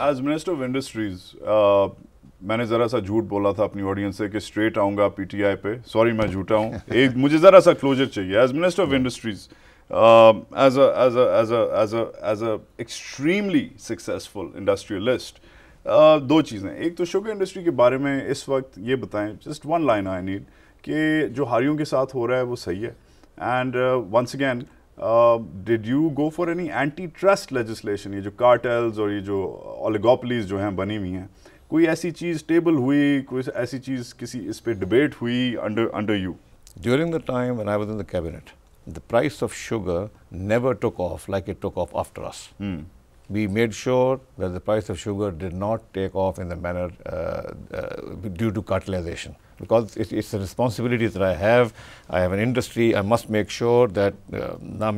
As minister of industries میں نے ذرا سا جھوٹ بولا تھا اپنی آڈینس سے کہ اسٹریٹ آؤں گا پی ٹی آئی پہ. سوری میں جھوٹا ہوں. ایک مجھے ذرا سا کلوجر چاہیے as minister of industries, as a extremely successful industrialist. دو چیزیں. ایک تو شوگر انڈسٹری کے بارے میں اس وقت یہ بتائیں, just one line I need, کہ جو ہاریوں کے ساتھ ہو رہا ہے وہ صحیح ہے. And once again did you go for any antitrust legislation? یہ جو کارٹیلز اور یہ جو اولیگوپلیز جو ہیں بنی ہوئی ہیں, کوئی ایسی چیز ٹیبل ہوئی, کوئی ایسی چیز کسی اس پہ ڈبیٹ ہوئی under you? During the time when I was in the cabinet, the price of sugar never took off like it took off after us. We made sure that the price of sugar did not take off in the manner due to cartelization. Because it's a responsibility that I have an industry, I must make sure that نہ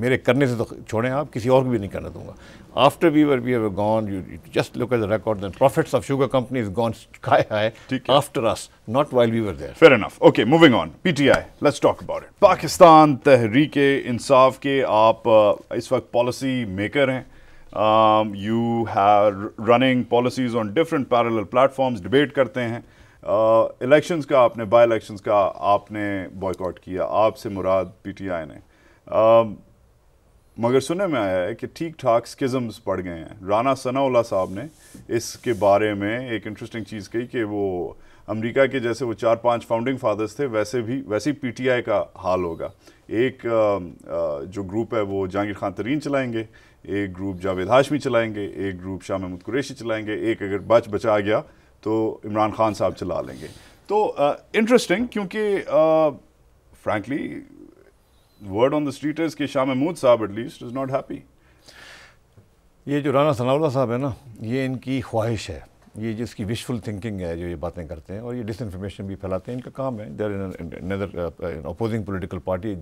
میرے کرنے سے تو چھوڑیں آپ, کسی اور کو بھی نہیں کرنے دوں گا. After we were gone, you just look at the record, the profits of sugar companies gone sky high after us, not while we were there. Fair enough. Okay, moving on. PTI, let's talk about it. Pakistan Tehreek Insaf کے آپ اس وقت policy maker ہیں. You have running policies on different parallel platforms, debate کرتے ہیں. Elections کا آپ نے, by elections کا آپ نے بوائیکاٹ کیا, آپ سے مراد پی ٹی آئی نے. مگر سننے میں آیا ہے کہ ٹھیک ٹھاک سکزمز پڑ گئے ہیں. رانا ثناء اللہ صاحب نے اس کے بارے میں ایک انٹرسٹنگ چیز کہی کہ وہ امریکہ کے جیسے وہ 4-5 فاؤنڈنگ فادرز تھے, ویسے پی ٹی آئی کا حال ہوگا. ایک جو گروپ ہے وہ جہانگیر خان ترین چلائیں گے, ایک گروپ جاوید ہاشمی چلائیں گے, ایک گروپ شاہ محمود قریشی چلائیں گے, ایک اگر بچا گیا تو عمران خان صاحب چلا لیں گے. تو انٹرسٹنگ, کیونکہ frankly word on the street is کہ شاہ محمود صاحب at least is not happy. یہ جو رانا ثناء اللہ صاحب ہے نا, یہ ان کی خواہش ہے, یہ جس کی وشفل تھنکنگ ہے جو یہ باتیں کرتے ہیں, اور یہ ڈس انفارمیشن بھی پھیلاتے ہیں. ان کا کام ہے. دیر ندر اپوزنگ پولیٹیکل پارٹی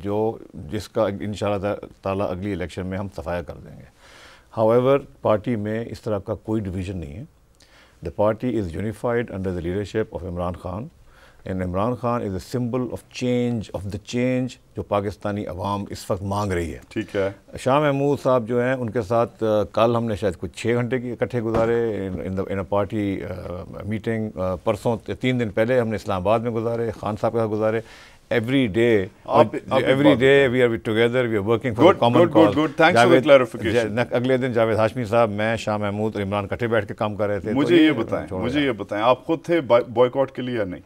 جس کا انشاءاللہ تعالیٰ اگلی الیکشن میں ہم صفایا کر دیں گے. However, پارٹی میں اس طرح کا کوئی ڈویژن نہیں ہے. The party is unified under the leadership of Imran Khan, and Imran Khan is a symbol of the change جو پاکستانی عوام اس وقت مانگ رہی ہے. ٹھیک ہے. شاہ محمود صاحب جو ہیں, ان کے ساتھ کل ہم نے شاید کچھ 6 گھنٹے کی اکٹھے گزارے ان اے پارٹی میٹنگ. پرسوں 3 دن پہلے ہم نے اسلام آباد میں گزارے, خان صاحب کے ساتھ گزارے. Every day we are together, we are working for a common cause. Good. Thanks for the clarification. اگلے دن جاوید ہاشمی صاحب, میں, شاہ محمود اور عمران کٹھے بیٹھ کے کام کر رہے تھے. مجھے یہ بتائیں آپ خود تھے بوائیکاٹ کے لیے یا نہیں؟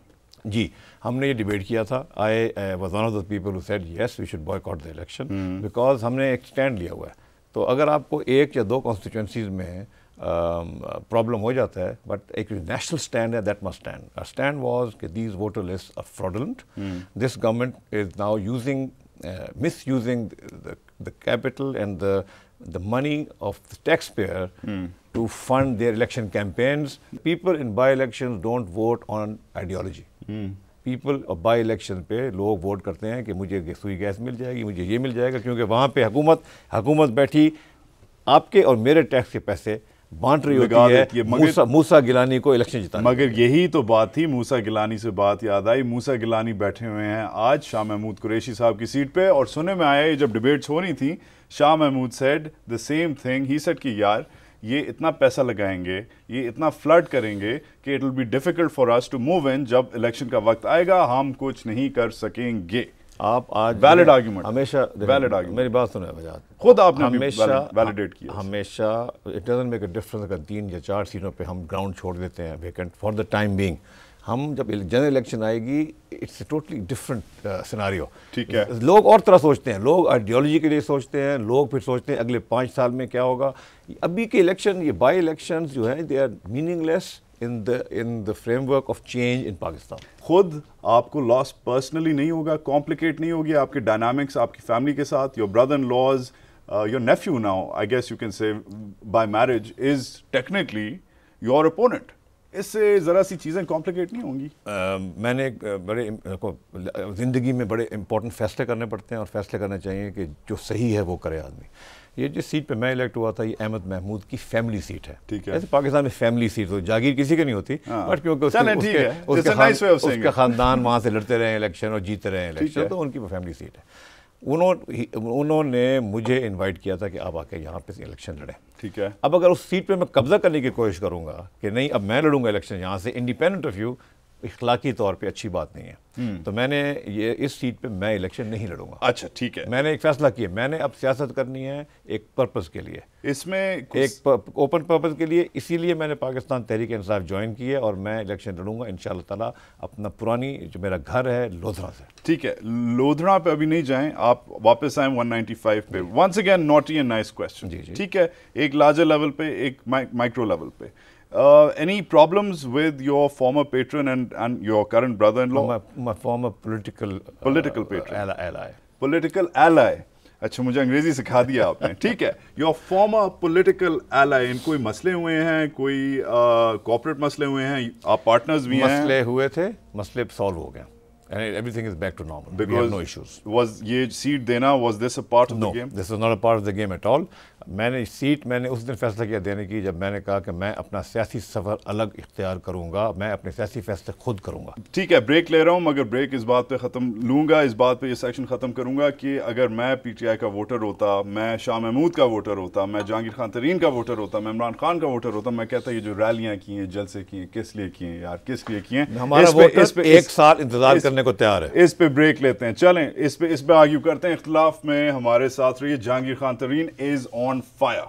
جی, ہم نے یہ ڈیبیٹ کیا تھا. I was one of those people who said yes, we should boycott the election because ہم نے ایک اسٹینڈ لیا ہوا ہے. تو اگر آپ کو 1 یا 2 کانسٹیچوئنسیز میں پرابلم ہو جاتا ہے, بٹ ایک نیشنل اسٹینڈ ہے, that must stand. Our stand was کہ these voter lists are fraudulent. This government is now misusing the capital and the money of the taxpayer to fund their election campaigns. People in by-elections don't vote on ideology. People by election پہ لوگ vote کرتے ہیں کہ مجھے سوئی gas مل جائے گی, مجھے یہ مل جائے گا, کیونکہ وہاں پہ حکومت بیٹھی آپ کے اور میرے ٹیکس کے پیسے بانٹ رہی ہوتی ہے موسیٰ گیلانی کو الیکشن جتانے. مگر یہی تو بات تھی. موسیٰ گیلانی سے بات یاد آئی. موسیٰ گیلانی بیٹھے ہوئے ہیں آج شاہ محمود قریشی صاحب کی سیٹ پہ, اور سننے میں آیا جب ڈیبیٹس ہو رہی تھیں, Shah Mahmood said the same thing. He said کہ یار یہ اتنا پیسہ لگائیں گے, یہ اتنا فلڈ کریں گے کہ it will be difficult for us to move in. جب الیکشن کا وقت آئے گا ہم کچھ نہیں کر سکیں گے. آپ آج ویلڈ آرگیومنٹ, ہمیشہ ویلڈ آرگیومنٹ, میری بات سنیں بجات, خود آپ نے ویلیڈیٹ کیا. ہمیشہ it doesn't make a difference اگر 3 یا 4 سیٹوں پہ ہم گراؤنڈ چھوڑ دیتے ہیں vacant for the time being. ہم جب جنرل الیکشن آئے گی it's a totally different scenario. ٹھیک ہے. لوگ اور طرح سوچتے ہیں, لوگ آئیڈیالوجی کے لیے سوچتے ہیں, لوگ پھر سوچتے ہیں اگلے 5 سال میں کیا ہوگا. ابھی کے الیکشن, یہ بائی الیکشنز جو ہیں, they are meaningless in the framework of change in Pakistan. خود آپ کو لاس پرسنلی نہیں ہوگا, کمپلیکیٹ نہیں ہوگی آپ کے ڈائنامکس آپ کی فیملی کے ساتھ؟ your brother in laws, your nephew now, I guess you can say by marriage is technically your opponent. اس سے ذرا سی چیزیں کمپلیکیٹ نہیں ہوں گی؟ میں نے بڑے زندگی میں بڑے امپورٹنٹ فیصلے کرنے پڑتے ہیں, اور فیصلے کرنے چاہیے کہ جو صحیح ہے وہ کرے آدمی. یہ جس سیٹ پہ میں الیکٹ ہوا تھا یہ احمد محمود کی فیملی سیٹ ہے. ٹھیک ہے. ایسے پاکستان میں فیملی سیٹ تو جاگیر کسی کی نہیں ہوتی, بٹ کیونکہ اس کے خاندان وہاں سے لڑتے رہے الیکشن اور جیتے رہے الیکشن, تو ان کی وہ فیملی سیٹ ہے. انہوں نے مجھے انوائٹ کیا تھا کہ آپ آ کے یہاں پہ الیکشن لڑیں. ٹھیک ہے. اب اگر اس سیٹ پہ میں قبضہ کرنے کی کوشش کروں گا کہ نہیں اب میں لڑوں گا الیکشن یہاں سے انڈیپینڈنٹ آف یو, اخلاقی طور پہ اچھی بات نہیں ہے. تو میں نے یہ اس سیٹ پہ میں الیکشن نہیں لڑوں گا. اچھا ٹھیک ہے. میں نے ایک فیصلہ کیا, میں نے اب سیاست کرنی ہے ایک پرپز کے لیے, اس میں ایک اوپن پرپز کے لیے. اسی لیے میں نے پاکستان تحریک انصاف جوائن کی ہے اور میں الیکشن لڑوں گا انشاءاللہ تعالیٰ اپنا پرانی جو میرا گھر ہے لودھرا سے. ٹھیک ہے, لودھرا پہ ابھی نہیں جائیں, آپ واپس آئیں 195 پہ. Once again naughty and nice question. ٹھیک ہے, ایک لارجر لیول پہ, ایک مائکرو لیول پہ. Any problems with your former patron and your current brother-in-law? My former political patron. ally. Political ally. اچھا مجھے انگریزی سکھا دیا آپ نے. ٹھیک ہے, your former political ally, ان کوئی مسئلے ہوئے ہیں, کوئی کارپوریٹ مسئلے ہوئے ہیں, آپ پارٹنرز بھی ہیں؟ مسئلے ہوئے تھے, مسئلے سالو ہو گئے. And everything is back to normal. We have no issues. Was یہ سیٹ دینا, was this a part of the game? No, this is not a part of the game at all. میں نے set میں نے اس دن فیصلہ کیا دینے کی جب میں نے کہا کہ میں اپنا سیاسی سفر الگ اختیار کروں گا, میں اپنے سیاسی فیصلے خود کروں گا. ٹھیک ہے, بریک لے رہا ہوں, مگر بریک اس بات پہ ختم لوں گا, اس بات پہ یہ سیکشن ختم کروں گا کہ اگر میں پی ٹی آئی کا ووٹر ہوتا, میں شاہ محمود کا ووٹر ہوتا, میں جہانگیر خان ترین کا ووٹر ہوتا, میں عمران خان کا ووٹر ہوتا, میں کہتا یہ جو ریلیاں کی ہیں, جلسے کی ہیں, کس لیے کی ہیں یار, کس لیے کی ہیں؟ ہمارا ووٹر ایک سال انتظار کرنے کو تیار ہے. اس پہ بریک لیتے ہیں, چلیں اس پہ آرگیو کرتے ہیں. اختلاف میں ہمارے ساتھ رہیے. جہانگیر خان ترین از آن فائر.